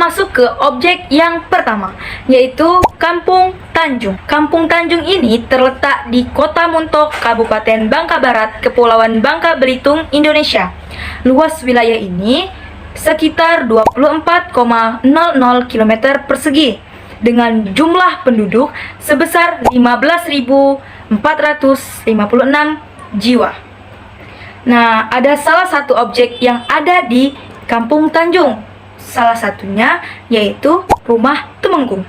masuk ke objek yang pertama, yaitu Kampung Tanjung. Kampung Tanjung ini terletak di Kota Muntok, Kabupaten Bangka Barat, Kepulauan Bangka Belitung, Indonesia. Luas wilayah ini sekitar 24,00 km persegi dengan jumlah penduduk sebesar 15.456 jiwa. Nah, ada salah satu objek yang ada di Kampung Tanjung. Salah satunya yaitu Rumah Tumenggung.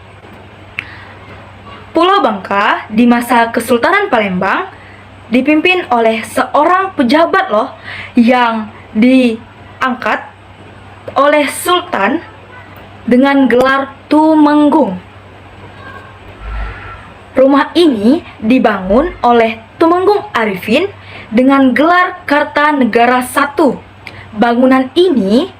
Pulau Bangka di masa Kesultanan Palembang dipimpin oleh seorang pejabat loh yang diangkat oleh Sultan dengan gelar Tumenggung. Rumah ini dibangun oleh Tumenggung Arifin dengan gelar Kartanegara I. Bangunan ini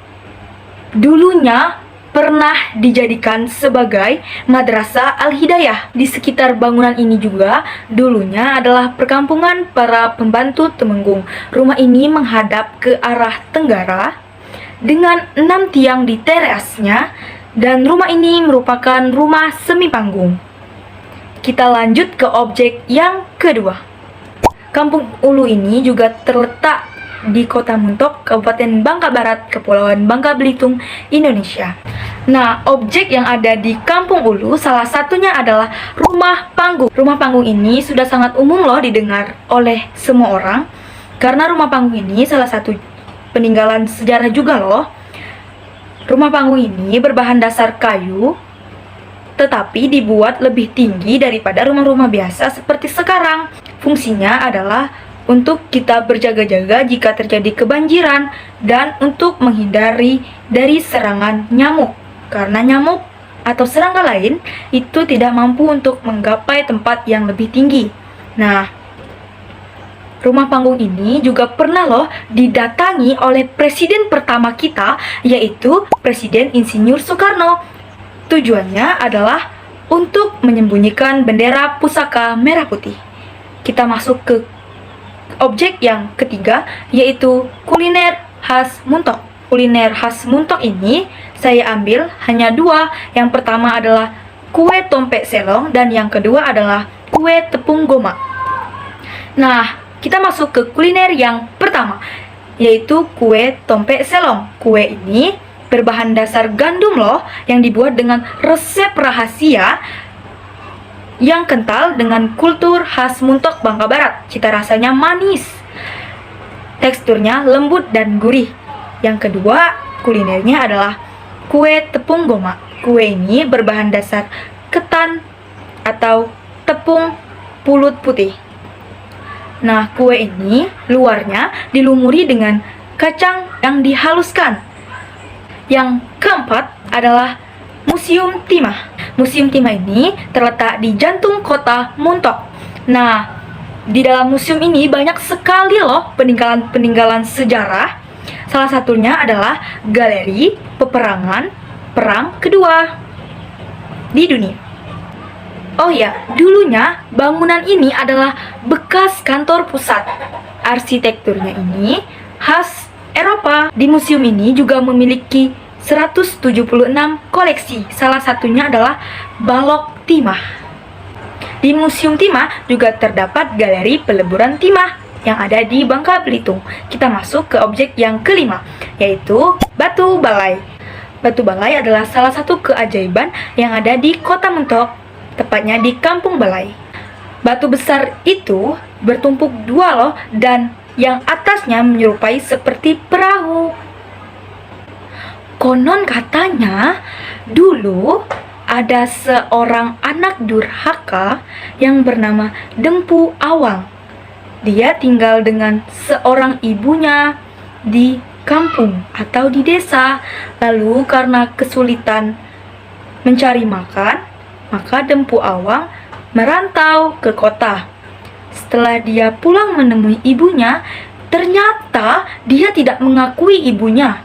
dulunya pernah dijadikan sebagai Madrasah Al-Hidayah. Di sekitar bangunan ini juga dulunya adalah perkampungan para pembantu Tumenggung. Rumah ini menghadap ke arah tenggara dengan 6 tiang di terasnya, dan rumah ini merupakan rumah semi panggung. Kita lanjut ke objek yang kedua. Kampung Ulu ini juga terletak di Kota Muntok, Kabupaten Bangka Barat, Kepulauan Bangka Belitung, Indonesia. Nah, objek yang ada di Kampung Ulu salah satunya adalah rumah panggung. Rumah panggung ini sudah sangat umum loh didengar oleh semua orang, karena rumah panggung ini salah satu peninggalan sejarah juga loh. Rumah panggung ini berbahan dasar kayu, tetapi dibuat lebih tinggi daripada rumah-rumah biasa seperti sekarang. Fungsinya adalah untuk kita berjaga-jaga jika terjadi kebanjiran dan untuk menghindari dari serangan nyamuk. Karena nyamuk atau serangga lain itu tidak mampu untuk menggapai tempat yang lebih tinggi. Nah, rumah panggung ini juga pernah loh didatangi oleh presiden pertama kita, yaitu Presiden Insinyur Soekarno. Tujuannya adalah untuk menyembunyikan bendera pusaka merah putih. Kita masuk ke objek yang ketiga, yaitu kuliner khas Muntok. Kuliner khas Muntok ini saya ambil hanya 2. Yang pertama adalah kue tompek selong dan yang kedua adalah kue tepung goma. Nah, kita masuk ke kuliner yang pertama, yaitu kue tompek selong. Kue ini berbahan dasar gandum loh, yang dibuat dengan resep rahasia yang kental dengan kultur khas Muntok Bangka Barat. Cita rasanya manis, teksturnya lembut dan gurih. Yang kedua kulinernya adalah kue tepung goma. Kue ini berbahan dasar ketan atau tepung pulut putih. Nah, kue ini luarnya dilumuri dengan kacang yang dihaluskan. Yang keempat adalah Museum Timah. Museum Timah ini terletak di jantung kota Muntok. Nah, di dalam museum ini banyak sekali loh peninggalan-peninggalan sejarah. Salah satunya adalah galeri peperangan Perang Kedua di dunia. Oh ya, dulunya bangunan ini adalah bekas kantor pusat. Arsitekturnya ini khas Eropa. Di museum ini juga memiliki 176 koleksi, salah satunya adalah balok timah. Di Museum Timah juga terdapat galeri peleburan timah yang ada di Bangka Belitung. Kita masuk ke objek yang kelima, yaitu Batu Balai. Batu Balai adalah salah satu keajaiban yang ada di Kota Muntok, tepatnya di Kampung Balai. Batu besar itu bertumpuk 2 loh, dan yang atasnya menyerupai seperti perahu. Konon katanya dulu ada seorang anak durhaka yang bernama Dempu Awang. Dia tinggal dengan seorang ibunya di kampung atau di desa. Lalu karena kesulitan mencari makan, maka Dempu Awang merantau ke kota. Setelah dia pulang menemui ibunya, ternyata dia tidak mengakui ibunya.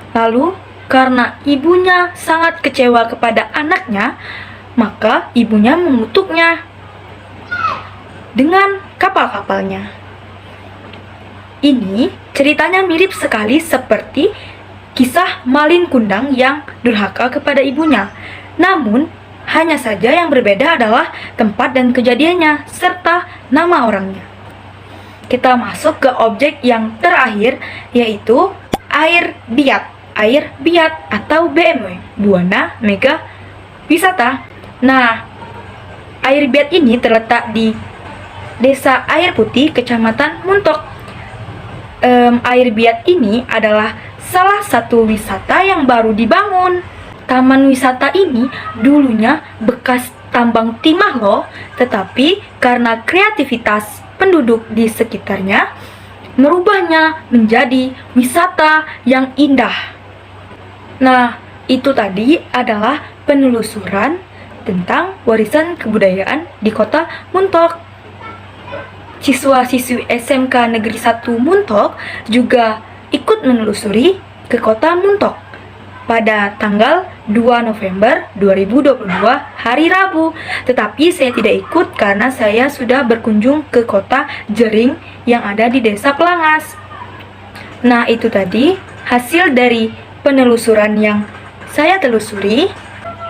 Lalu, karena ibunya sangat kecewa kepada anaknya, maka ibunya mengutuknya dengan kapal-kapalnya. Ini ceritanya mirip sekali seperti kisah Malin Kundang yang durhaka kepada ibunya. Namun, hanya saja yang berbeda adalah tempat dan kejadiannya serta nama orangnya. Kita masuk ke objek yang terakhir, yaitu air biat. Air biat atau BMW, Buana Mega Wisata. Nah, air biat ini terletak di Desa Air Putih, Kecamatan Muntok. Air biat ini adalah salah satu wisata yang baru dibangun. Taman wisata ini dulunya bekas tambang timah loh, tetapi karena kreativitas penduduk di sekitarnya, merubahnya menjadi wisata yang indah. Nah, itu tadi adalah penelusuran tentang warisan kebudayaan di Kota Muntok. Siswa-siswi SMK Negeri 1 Muntok juga ikut menelusuri ke Kota Muntok pada tanggal 2 November 2022 hari Rabu. Tetapi saya tidak ikut karena saya sudah berkunjung ke Kota Jering yang ada di Desa Pelangas. Nah, itu tadi hasil dari penelusuran yang saya telusuri.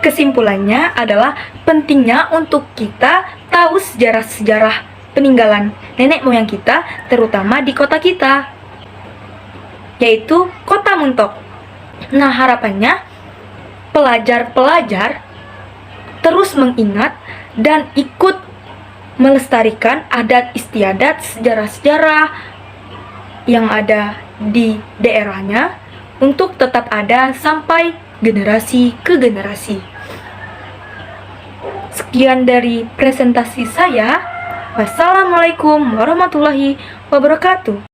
Kesimpulannya adalah pentingnya untuk kita tahu sejarah-sejarah peninggalan nenek moyang kita, terutama di kota kita, yaitu Kota Muntok. Nah, harapannya pelajar-pelajar terus mengingat dan ikut melestarikan adat istiadat, sejarah-sejarah yang ada di daerahnya untuk tetap ada sampai generasi ke generasi. Sekian dari presentasi saya. Wassalamualaikum warahmatullahi wabarakatuh.